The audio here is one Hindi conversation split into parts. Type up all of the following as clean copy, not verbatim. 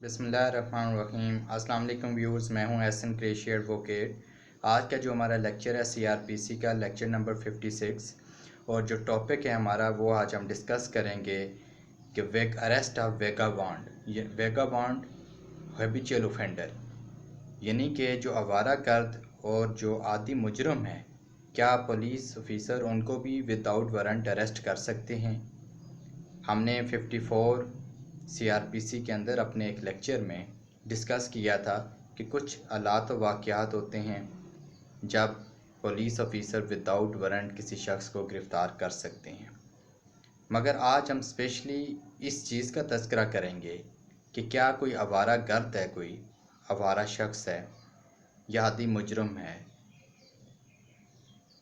बिस्मिल्लाहिर्रहमानिर्रहीम। अस्सलाम वालेकुम व्यूअर्स, मैं हूं एहसन क्रेशी एडवोकेट। आज का जो हमारा लेक्चर है सीआरपीसी का लेक्चर नंबर 56 और जो टॉपिक है हमारा वो आज हम डिस्कस करेंगे कि अरेस्ट ऑफ वेगाबॉन्ड। ये वेगाबॉन्ड हैबिचुअल ऑफेंडर यानी कि जो आवारा गर्द और जो आदि मुजरम है, क्या पुलिस ऑफिसर उनको भी विदाउट वारंट अरेस्ट कर सकते हैं। हमने 54 सीआरपीसी के अंदर अपने एक लेक्चर में डिस्कस किया था कि कुछ हालात व वाक़यात होते हैं जब पुलिस ऑफिसर विदाउट वारंट किसी शख्स को गिरफ़्तार कर सकते हैं, मगर आज हम स्पेशली इस चीज़ का तज़किरा करेंगे कि क्या कोई आवारा गर्द है, कोई आवारा शख्स है या आदि मुजरम है,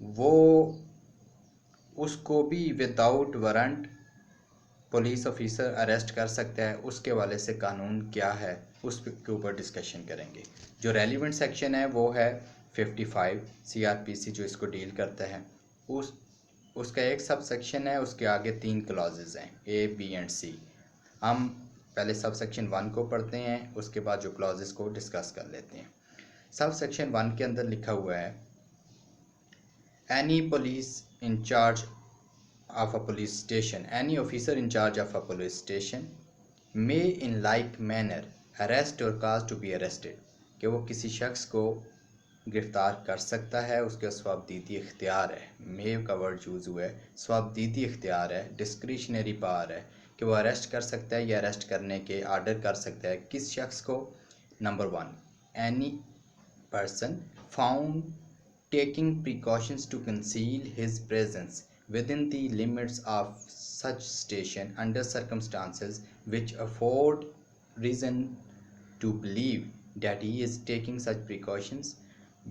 वो उसको भी without warrant police officer arrest कर सकता है। उसके वाले से कानून क्या है उस के ऊपर डिस्कशन करेंगे। जो रेलिवेंट सेक्शन है वो है 55 सीआरपीसी जो इसको डील करता है। उसका एक सब सेक्शन है, उसके आगे 3 क्लॉजेज हैं, ए बी एंड सी। हम पहले सब सेक्शन 1 को पढ़ते हैं, उसके बाद जो क्लॉजेज को डिस्कस कर लेते हैं। सब सेक्शन 1 के अंदर लिखा हुआ है, any police in charge of a police station, any officer in charge of a police station may in like manner arrest or cause to be arrested, कि वो किसी शख्स को गिरफ़्तार कर सकता है, उसके स्वबदीदी इख्तियार है। मे का वर्ड यूज़ हुआ है, स्वबदीदी इख्तियार है, डिस्क्रिशनरी पावर है कि वो अरेस्ट कर सकता है या अरेस्ट करने के आर्डर कर सकता है किस शख्स को। Number 1, any person found taking precautions to conceal his presence within the limits of such station under circumstances which afford reason to believe that he is taking such precautions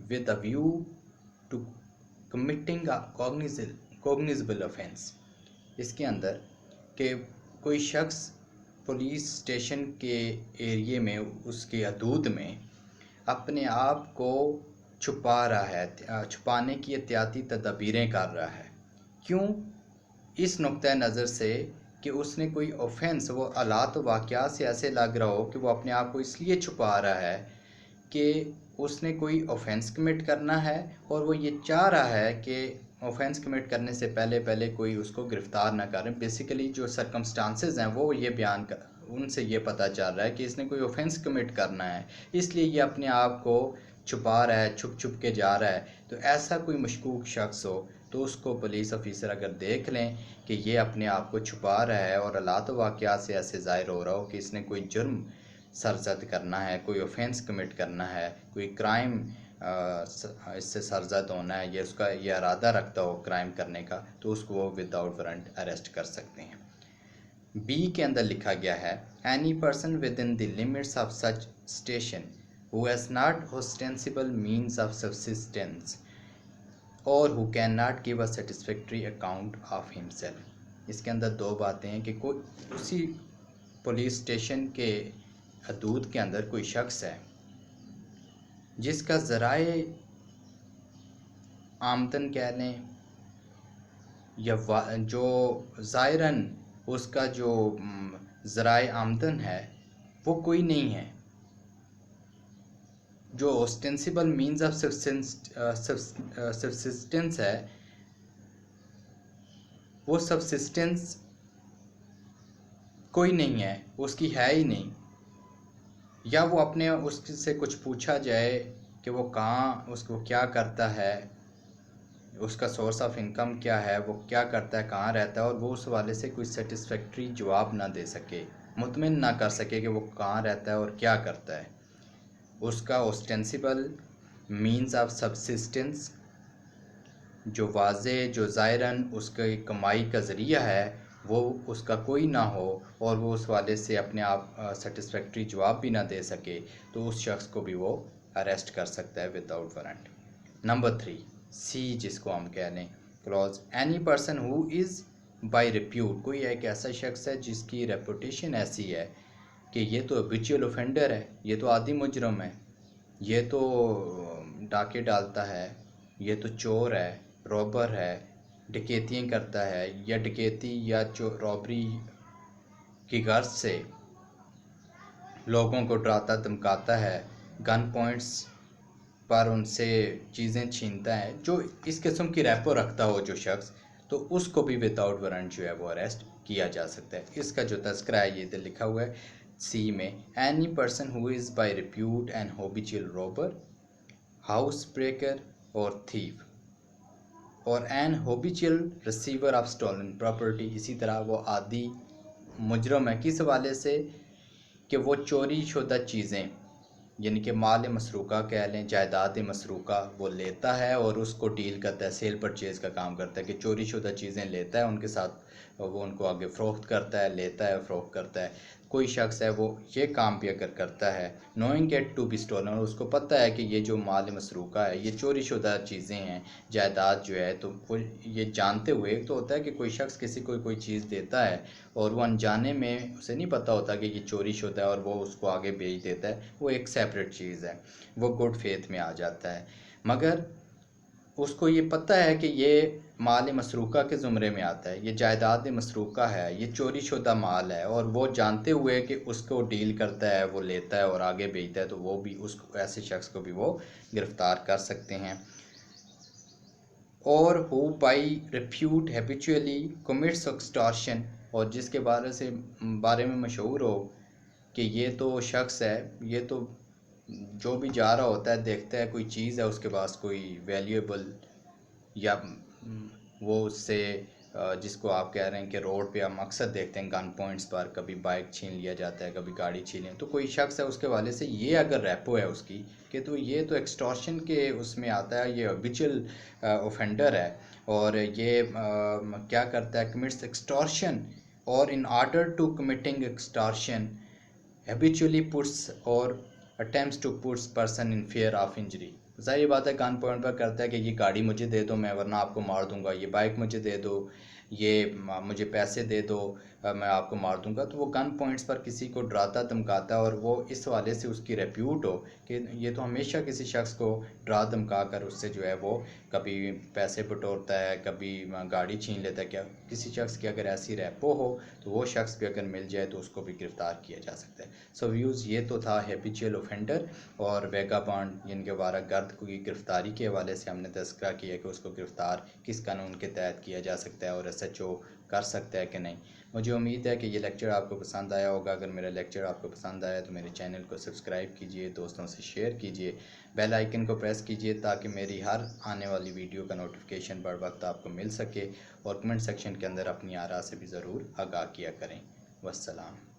with a view to committing a cognizable offense। इसके अंदर कि कोई शख्स पुलिस स्टेशन के एरिए में, उसके हदूद में अपने आप को छुपा रहा है, छुपाने की एहतियाती तदबीरें कर रहा है। क्यों? इस नुक्ता नज़र से कि उसने कोई ऑफेंस, वो हालात वाक़यात से ऐसे लग रहा हो कि वो अपने आप को इसलिए छुपा रहा है कि उसने कोई ऑफेंस कमिट करना है और वो ये चाह रहा है कि ऑफेंस कमिट करने से पहले पहले कोई उसको गिरफ़्तार ना करें। बेसिकली जो सर्कमस्टांसेस हैं वो ये बयान कर, उनसे ये पता चल रहा है कि इसने कोई ऑफेंस कमिट करना है, इसलिए ये अपने आप को छुपा रहा है, छुप छुप के जा रहा है। तो ऐसा कोई मशकूक शख्स हो तो उसको पुलिस ऑफिसर अगर देख लें कि ये अपने आप को छुपा रहा है और हालात वाक़यात से ऐसे ज़ाहिर हो रहा हो कि इसने कोई जुर्म सरजद करना है, कोई ऑफेंस कमिट करना है, कोई क्राइम इससे सरजद होना है, ये उसका ये इरादा रखता हो क्राइम करने का, तो उसको वो विदाउट वारंट अरेस्ट कर सकते हैं। बी के अंदर लिखा गया है, any person within the limits of such station who has not ostensible means of subsistence और who can not give a satisfactory account of himself. इसके अंदर 2 बातें हैं कि कोई उसी पुलिस स्टेशन के हदूद के अंदर कोई शख्स है जिसका ज़राए आमदन कह लें या जो ज़ाहिरन उसका जो ज़राए आमदन है वो कोई नहीं है। जो ऑस्टेंसिबल मीन्स ऑफ सब्सिस्टेंस है, वो सब्सिस्टेंस कोई नहीं है, उसकी है ही नहीं। या वो अपने उससे कुछ पूछा जाए कि वो कहाँ, उसको क्या करता है, उसका सोर्स ऑफ इनकम क्या है, वो क्या करता है, कहाँ रहता है, और वो उस वाले से कोई सेटिस्फैक्ट्री जवाब ना दे सके, मुतमिन ना कर सके कि वो कहाँ रहता है और क्या करता है। उसका ऑस्टेंसिबल मीन्स ऑफ सब्सिस्टेंस जो वाज़े, जो ज़ाहिरन उसके कमाई का ज़रिया है, वो उसका कोई ना हो और वो उस वाले से अपने आप सेटिस्फैक्ट्री जवाब भी ना दे सके, तो उस शख्स को भी वो अरेस्ट कर सकता है विदाउट वारंट। नंबर 3 सी, जिसको हम कह लें clause, any person who is by repute, कोई एक ऐसा शख्स है जिसकी रेपुटेशन ऐसी है कि ये तो हैबिचुअल ऑफेंडर है, ये तो आदि मुजरम है, ये तो डाके डालता है, ये तो चोर है, रॉबर है, डकैतियाँ करता है, या डकैती या रॉबरी की गर्ज से लोगों को डराता धमकाता है, गन पॉइंट्स पर उनसे चीज़ें छीनता है, जो इस किस्म की रैपो रखता हो जो शख्स, तो उसको भी विदाउट वारंट जो है वो अरेस्ट किया जा सकता है। इसका जो तस्करा है ये इधर लिखा हुआ है सी में, any person who is by repute and habitual robber, house breaker और थीफ और an habitual receiver of stolen property. इसी तरह वो आदि मुजरम है किस हवाले से कि वो चोरी शुदा चीज़ें यानी कि माल मसरूका कह लें, जायदाद मसरूका वो लेता है और उसको डील करता है, सेल परचेज़ का काम करता है कि चोरी शुदा चीज़ें लेता है, उनके साथ वो उनको आगे फ़रोख्त करता है, लेता है फ़रोख्त करता है। कोई शख्स है वो ये काम भी अगर करता है knowing it to be stolen, और उसको पता है कि ये जो माल मसरूका है ये चोरी शुदा चीज़ें हैं, जायदाद जो है, तो वो ये जानते हुए, एक तो होता है कि कोई शख्स किसी को कोई चीज़ देता है और वो अनजाने में उसे नहीं पता होता कि ये चोरी शुदा है और वो उसको आगे बेच देता है, वो एक सेपरेट चीज़ है, वो गुड फेथ में आ जाता है। मगर उसको ये पता है कि ये माल मसरूका के ज़ुमरे में आता है, ये जायदाद मसरूका है, ये चोरी शुदा माल है, और वो जानते हुए कि उसको डील करता है, वो लेता है और आगे बेचता है, तो वो भी उसको, ऐसे शख्स को भी वो गिरफ़्तार कर सकते हैं। और who by repute habitually commits extortion, और जिसके बारे में मशहूर हो कि ये तो शख्स है, ये तो जो भी जा रहा होता है देखता है कोई चीज़ है उसके पास कोई वैल्यूएबल, या वो उससे जिसको आप कह रहे हैं कि रोड पे आप अक्सर देखते हैं गन पॉइंट्स पर, कभी बाइक छीन लिया जाता है, कभी गाड़ी छीन लिया, तो कोई शख्स है उसके वाले से ये अगर रेपो है उसकी कि तो ये तो एक्सटॉर्शन के उसमें आता है, ये हैबिचुअल ऑफेंडर है, और ये क्या करता है, कमिट्स एक्सटॉर्शन, और in order to committing extortion habitually puts और attempts to puts person in fear of injury. ज़ाहिर बात है गन पॉइंट पर करता है कि ये गाड़ी मुझे दे दो मैं वरना आपको मार दूंगा, ये बाइक मुझे दे दो, ये मुझे पैसे दे दो, मैं आपको मार दूंगा, तो वो गन पॉइंट्स पर किसी को डराता धमकाता है, और वो इस वाले से उसकी रेप्यूट हो कि ये तो हमेशा किसी शख्स को डरा धमका कर उससे जो है वो कभी पैसे बटोरता है, कभी गाड़ी छीन लेता है। क्या किसी शख्स की अगर ऐसी रेपो हो तो वो शख्स भी अगर मिल जाए तो उसको भी गिरफ़्तार किया जा सकता है। सो व्यूज़, ये तो था हैबिचुअल ऑफेंडर और वेगाबॉन्ड, जिनके बारह गर्द की गिरफ़्तारी के हवाले से हमने तस्करा किया कि उसको गिरफ़्तार किस कानून के तहत किया जा सकता है और SHO कर सकता है कि नहीं। मुझे उम्मीद है कि ये लेक्चर आपको पसंद आया होगा। अगर मेरा लेक्चर आपको पसंद आया तो मेरे चैनल को सब्सक्राइब कीजिए, दोस्तों से शेयर कीजिए, बेल आइकन को प्रेस कीजिए ताकि मेरी हर आने वाली वीडियो का नोटिफिकेशन बर वक्त आपको मिल सके, और कमेंट सेक्शन के अंदर अपनी आरा से भी ज़रूर आगाह किया करें। वस्सलाम।